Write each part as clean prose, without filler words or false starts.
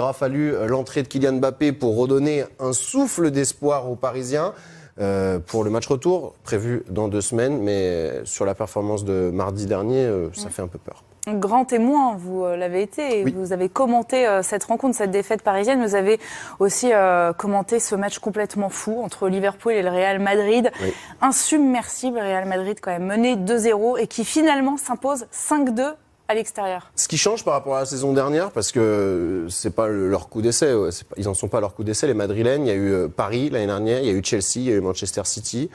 Il aura fallu l'entrée de Kylian Mbappé pour redonner un souffle d'espoir aux Parisiens pour le match retour prévu dans 2 semaines. Mais sur la performance de mardi dernier, ça fait un peu peur. Grand témoin, vous l'avez été. Oui. Vous avez commenté cette rencontre, cette défaite parisienne. Vous avez aussi commenté ce match complètement fou entre Liverpool et le Real Madrid. Oui. Insubmersible, Real Madrid quand même mené 2-0 et qui finalement s'impose 5-2 à l'extérieur. Ce qui change par rapport à la saison dernière, parce que c'est pas leur coup d'essai, ils en sont pas à leur coup d'essai, les Madrilènes. Il y a eu Paris l'année dernière, il y a eu Chelsea, il y a eu Manchester City.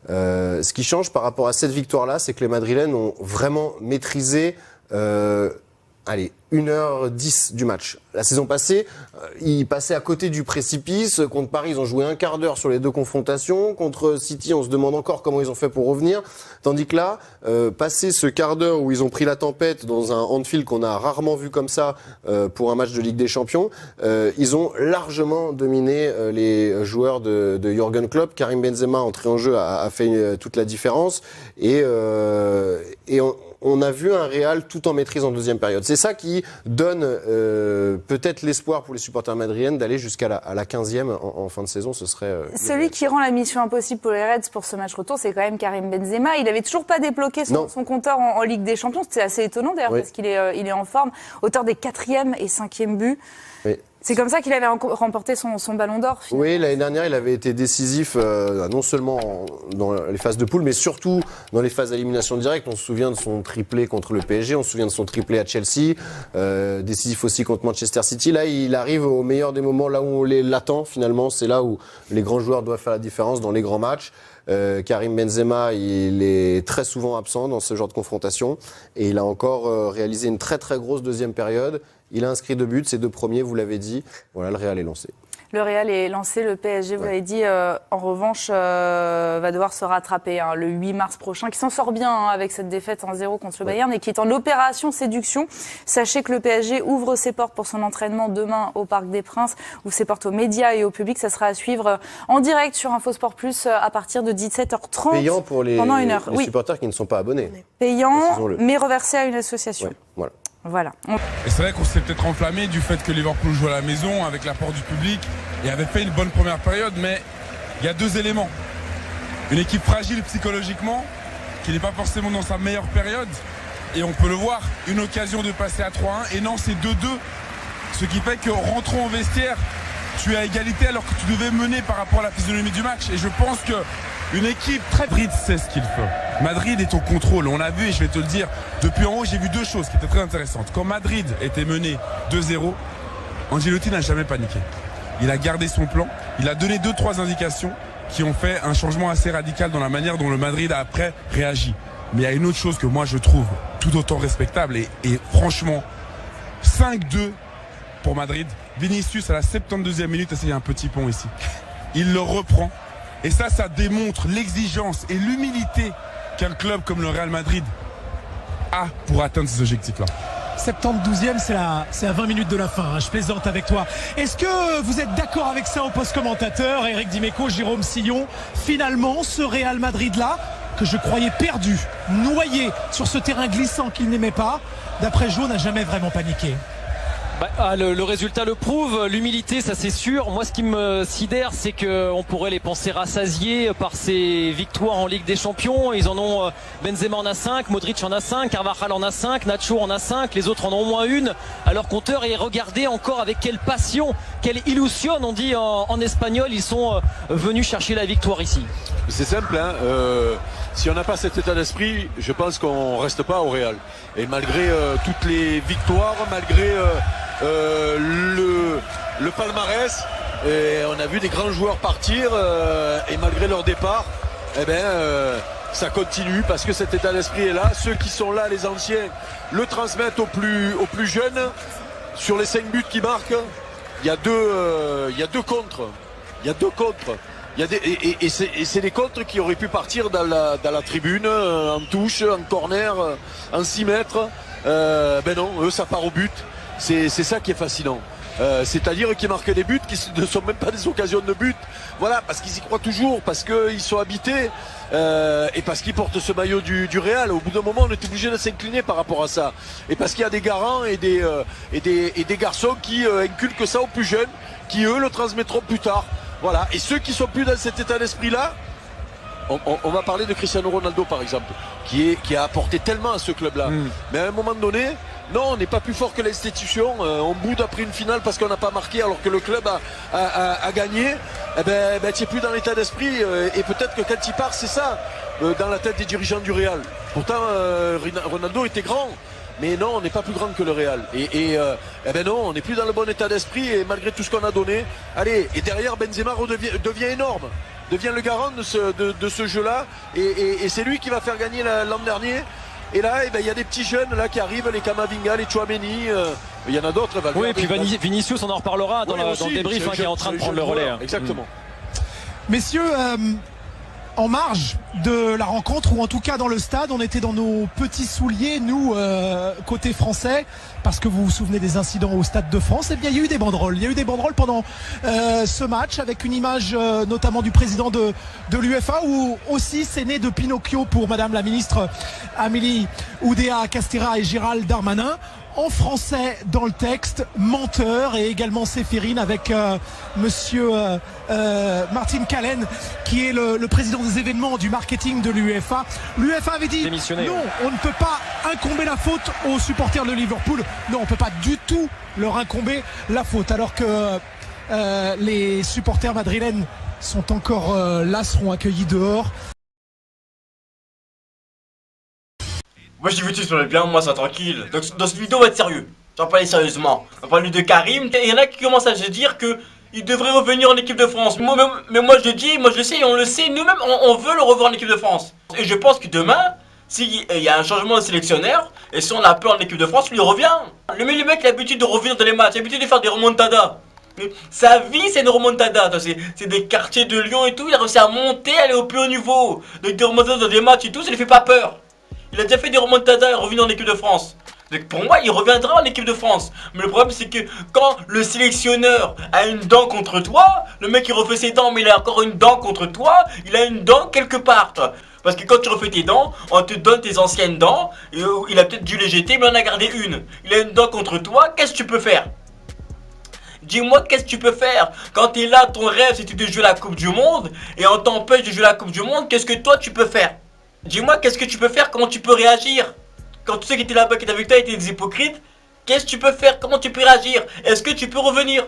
Ce qui change par rapport à cette victoire-là, c'est que les Madrilènes ont vraiment maîtrisé 1h10 du match. La saison passée, ils passaient à côté du précipice. Contre Paris, ils ont joué un quart d'heure sur les 2 confrontations. Contre City, on se demande encore comment ils ont fait pour revenir. Tandis que là, passé ce quart d'heure où ils ont pris la tempête dans un Anfield qu'on a rarement vu comme ça pour un match de Ligue des Champions, ils ont largement dominé les joueurs de Jürgen Klopp. Karim Benzema, entré en jeu, a fait toute la différence. Et on a vu un Real tout en maîtrise en deuxième période. C'est ça qui donne peut-être l'espoir pour les supporters madrilènes d'aller jusqu'à la 15e en fin de saison. Ce serait celui qui rend la mission impossible pour les Reds pour ce match retour, c'est quand même Karim Benzema. Il n'avait toujours pas débloqué son compteur en Ligue des Champions. C'était assez étonnant d'ailleurs, oui, parce qu'il est en forme, auteur des 4e et 5e buts. Oui. C'est comme ça qu'il avait remporté son ballon d'or. Oui, l'année dernière, il avait été décisif non seulement dans les phases de poule, mais surtout dans les phases d'élimination directe. On se souvient de son triplé contre le PSG, on se souvient de son triplé à Chelsea, décisif aussi contre Manchester City. Là, il arrive au meilleur des moments, là où on l'attend finalement. C'est là où les grands joueurs doivent faire la différence dans les grands matchs. Karim Benzema, il est très souvent absent dans ce genre de confrontation et il a encore réalisé une très très grosse deuxième période. Il a inscrit 2 buts, ses 2 premiers, vous l'avez dit. Voilà, le Real est lancé. Le Real est lancé, le PSG, vous l'avez dit, en revanche, va devoir se rattraper le 8 mars prochain, qui s'en sort bien avec cette défaite 1-0 contre le Bayern et qui est en opération séduction. Sachez que le PSG ouvre ses portes pour son entraînement demain au Parc des Princes, ouvre ses portes aux médias et au public. Ça sera à suivre en direct sur InfoSport Plus à partir de 17h30. Payant pour les, pendant 1 heure. Les supporters qui ne sont pas abonnés. Payant, mais reversé à une association. Ouais, voilà. Et c'est vrai qu'on s'est peut-être enflammé du fait que Liverpool joue à la maison avec l'apport du public et avait fait une bonne première période, mais il y a 2 éléments. Une équipe fragile psychologiquement, qui n'est pas forcément dans sa meilleure période, et on peut le voir, une occasion de passer à 3-1, et non, c'est 2-2. Ce qui fait que rentrons au vestiaire, tu es à égalité alors que tu devais mener par rapport à la physionomie du match. Et je pense que une équipe très Madrid sait ce qu'il faut. Madrid est au contrôle. On l'a vu et je vais te le dire. Depuis en haut, j'ai vu 2 choses qui étaient très intéressantes. Quand Madrid était mené 2-0, Ancelotti n'a jamais paniqué. Il a gardé son plan. Il a donné 2-3 indications qui ont fait un changement assez radical dans la manière dont le Madrid a après réagi. Mais il y a une autre chose que moi je trouve tout autant respectable et franchement 5-2 pour Madrid. Vinicius à la 72e minute, il y a un petit pont ici. Il le reprend. Et ça démontre l'exigence et l'humilité qu'un club comme le Real Madrid a pour atteindre ces objectifs-là. 72e, c'est à 20 minutes de la fin, je plaisante avec toi. Est-ce que vous êtes d'accord avec ça au poste commentateur, Eric Dimeco, Jérôme Sillon? Finalement, ce Real Madrid-là, que je croyais perdu, noyé sur ce terrain glissant qu'il n'aimait pas, d'après Jo, n'a jamais vraiment paniqué. Le résultat le prouve, l'humilité ça c'est sûr. Moi ce qui me sidère c'est qu'on pourrait les penser rassasiés par ces victoires en Ligue des Champions. Ils en ont, Benzema en a 5, Modric en a 5, Carvajal en a 5, Nacho en a 5, les autres en ont au moins une à leur compteur. Et regardez encore avec quelle passion, quelle illusion on dit en espagnol, ils sont venus chercher la victoire ici. C'est simple, hein, si on n'a pas cet état d'esprit, je pense qu'on ne reste pas au Real. Et malgré toutes les victoires, malgré le palmarès, et on a vu des grands joueurs partir et malgré leur départ, ça continue parce que cet état d'esprit est là. Ceux qui sont là, les anciens, le transmettent aux plus jeunes. Sur les 5 buts qui marquent, il y a deux contres. Il y a 2 contres. Et c'est des contres qui auraient pu partir dans la tribune, en touche, en corner, en 6 mètres. Non, eux ça part au but. C'est ça qui est fascinant. C'est-à-dire qu'ils marquent des buts qui ne sont même pas des occasions de but. Voilà, parce qu'ils y croient toujours, parce qu'ils sont habités et parce qu'ils portent ce maillot du Real. Au bout d'un moment, on est obligé de s'incliner par rapport à ça. Et parce qu'il y a des garants et des garçons qui inculquent ça aux plus jeunes, qui eux le transmettront plus tard. Voilà. Et ceux qui sont plus dans cet état d'esprit-là, on va parler de Cristiano Ronaldo par exemple, qui a apporté tellement à ce club-là. Mais à un moment donné, non, on n'est pas plus fort que l'institution. On boude après une finale parce qu'on n'a pas marqué alors que le club a gagné. Eh ben, tu n'es plus dans l'état d'esprit. Et peut-être que quand il part, c'est ça, dans la tête des dirigeants du Real. Pourtant, Ronaldo était grand. Mais non, on n'est pas plus grand que le Real. Eh ben non, on n'est plus dans le bon état d'esprit. Et malgré tout ce qu'on a donné, allez, et derrière Benzema devient énorme. Devient le garant de ce jeu-là. Et c'est lui qui va faire gagner l'an dernier. Et là, il y a des petits jeunes là qui arrivent, les Camavinga, les Chouameni, il y en a d'autres. Oui, et puis Vinicius, on en reparlera dans le débrief, qui est en train de prendre le relais. Exactement. Messieurs, en marge de la rencontre, ou en tout cas dans le stade, on était dans nos petits souliers, nous, côté français, parce que vous vous souvenez des incidents au Stade de France. Eh bien, il y a eu des banderoles. Il y a eu des banderoles pendant ce match, avec une image notamment du président de l'UEFA, où aussi c'est né de Pinocchio pour Madame la ministre Amélie Oudéa-Castéra et Gérald Darmanin. En français dans le texte, menteur, et également Séphérine avec monsieur Martin Callen, qui est le président des événements du marketing de l'UEFA. L'UEFA avait dit non, on ne peut pas incomber la faute aux supporters de Liverpool. Non, on ne peut pas du tout leur incomber la faute, alors que les supporters madrilènes sont encore là, seront accueillis dehors. Moi je dis tu parles bien, moi ça tranquille. Donc dans cette vidéo on va être sérieux. On va parler sérieusement. On va parler de Karim. Il y en a qui commencent à se dire que il devrait revenir en équipe de France. Mais moi je dis, moi je le sais, on le sait, nous-mêmes on veut le revoir en équipe de France. Et je pense que demain, s'il y a un changement de sélectionneur, et si on a peur en équipe de France, lui il revient. Le mec il a l'habitude de revenir dans les matchs, il a l'habitude de faire des remontadas. Sa vie c'est une remontada, c'est des quartiers de Lyon et tout, il a réussi à monter, aller au plus haut niveau. Donc des remontadas dans des matchs et tout, ça lui fait pas peur. Il a déjà fait des remontadas et revenu en équipe de France. Donc pour moi, il reviendra en équipe de France. Mais le problème, c'est que quand le sélectionneur a une dent contre toi, le mec il refait ses dents, mais il a encore une dent contre toi, il a une dent quelque part, toi. Parce que quand tu refais tes dents, on te donne tes anciennes dents, et il a peut-être dû les jeter, mais on en a gardé une. Il a une dent contre toi, qu'est-ce que tu peux faire? Dis-moi, qu'est-ce que tu peux faire? Quand t'es là, ton rêve, c'était de jouer la Coupe du Monde, et on t'empêche de jouer la Coupe du Monde, qu'est-ce que toi tu peux faire? Dis-moi, qu'est-ce que tu peux faire? Comment tu peux réagir? Quand tous ceux qui étaient là-bas, qui étaient avec toi, étaient des hypocrites, qu'est-ce que tu peux faire? Comment tu peux réagir? Est-ce que tu peux revenir?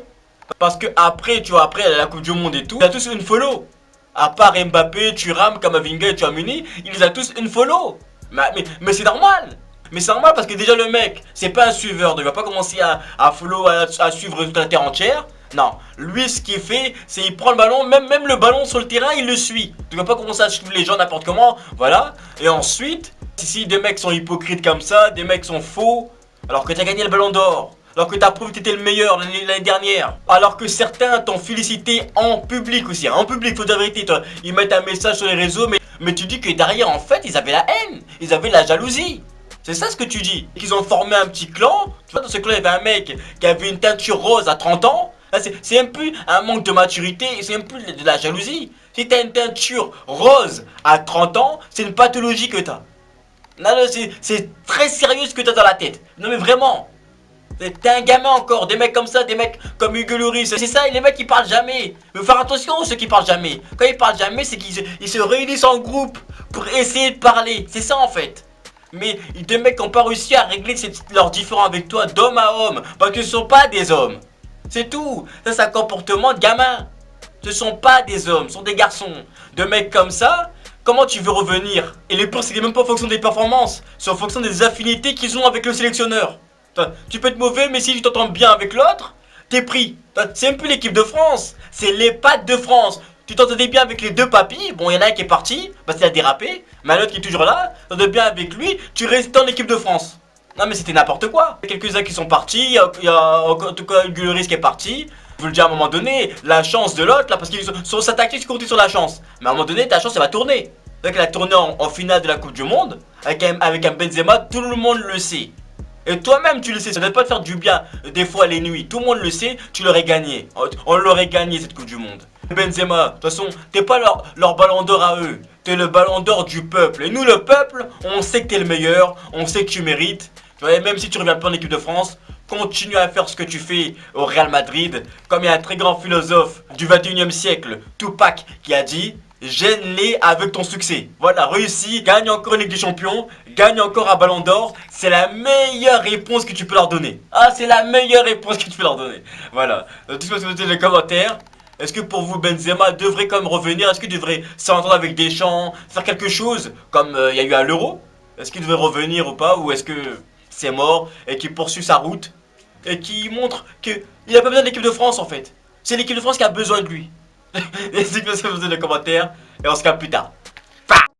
Parce que après, tu vois, après la Coupe du Monde et tout, ils ont tous une follow. À part Mbappé, Thuram, Kamavinga et Tchouaméni, ils ont tous une follow. Mais c'est normal. Mais c'est normal parce que déjà le mec, c'est pas un suiveur, il va pas commencer à follow, à suivre toute la terre entière. Non, lui ce qu'il fait, c'est il prend le ballon, même le ballon sur le terrain, il le suit. Tu vas pas commencer à suivre les gens n'importe comment, voilà. Et ensuite, si des mecs sont hypocrites comme ça, des mecs sont faux, alors que tu as gagné le ballon d'or, alors que tu as prouvé que tu étais le meilleur l'année dernière, alors que certains t'ont félicité en public aussi, en public, faut dire la vérité, toi. Ils mettent un message sur les réseaux, mais tu dis que derrière, en fait, ils avaient la haine, ils avaient la jalousie. C'est ça ce que tu dis. Qu'ils ont formé un petit clan. Tu vois, dans ce clan, il y avait un mec qui avait une teinture rose à 30 ans. C'est un peu un manque de maturité, c'est un peu de la jalousie. Si tu as une teinture rose à 30 ans, c'est une pathologie que tu as. Non, c'est très sérieux ce que tu as dans la tête. Non mais vraiment. T'es un gamin encore, des mecs comme ça, des mecs comme Hugo Lloris. C'est ça, les mecs qui parlent jamais. Mais faire attention aux ceux qui parlent jamais. Quand ils parlent jamais, c'est qu'ils se réunissent en groupe pour essayer de parler. C'est ça en fait. Mais des mecs qui n'ont pas réussi à régler leurs différends avec toi d'homme à homme. Parce que ce ne sont pas des hommes. C'est tout. Ça, c'est un comportement de gamin. Ce ne sont pas des hommes, ce sont des garçons. De mecs comme ça, comment tu veux revenir? Et les pires, c'est même pas en fonction des performances. C'est en fonction des affinités qu'ils ont avec le sélectionneur. Tu peux être mauvais, mais si tu t'entends bien avec l'autre, t'es pris. C'est même plus l'équipe de France. C'est les pattes de France. Tu t'entendais bien avec les deux papis. Bon, il y en a un qui est parti parce qu'il a dérapé. Mais l'autre qui est toujours là. Tu t'entendais bien avec lui. Tu restes en équipe de France. Non mais c'était n'importe quoi. Il y a quelques-uns qui sont partis, il y a en tout cas Hugo Lloris qui est parti. Je veux le dire à un moment donné, la chance de l'autre là, parce qu'ils sont sa tactique comptait sur la chance. Mais à un moment donné, ta chance elle va tourner. Donc elle a tourné en finale de la Coupe du Monde avec un Benzema, tout le monde le sait. Et toi-même, tu le sais, ça ne doit pas te faire du bien des fois les nuits. Tout le monde le sait, tu l'aurais gagné. On l'aurait gagné cette Coupe du Monde. Benzema, de toute façon, t'es pas leur ballon d'or à eux. T'es le ballon d'or du peuple. Et nous, le peuple, on sait que t'es le meilleur, on sait que tu mérites. Tu vois, et même si tu reviens pas en équipe de France, continue à faire ce que tu fais au Real Madrid. Comme il y a un très grand philosophe du 21e siècle, Tupac, qui a dit: gêne-les avec ton succès. Voilà, réussis, gagne encore une Ligue des Champions, gagne encore un Ballon d'Or. C'est la meilleure réponse que tu peux leur donner. Ah, c'est la meilleure réponse que tu peux leur donner. Voilà. Dites-moi si vous avez des commentaires. Est-ce que pour vous, Benzema devrait quand même revenir? Est-ce qu'il devrait s'entendre avec Deschamps, faire quelque chose comme il y a eu à l'Euro? Est-ce qu'il devrait revenir ou pas? Ou est-ce que c'est mort et qu'il poursuit sa route et qu'il montre qu'il n'a pas besoin de l'équipe de France en fait? C'est l'équipe de France qui a besoin de lui. N'hésitez pas à poser des commentaires et on se capte plus tard.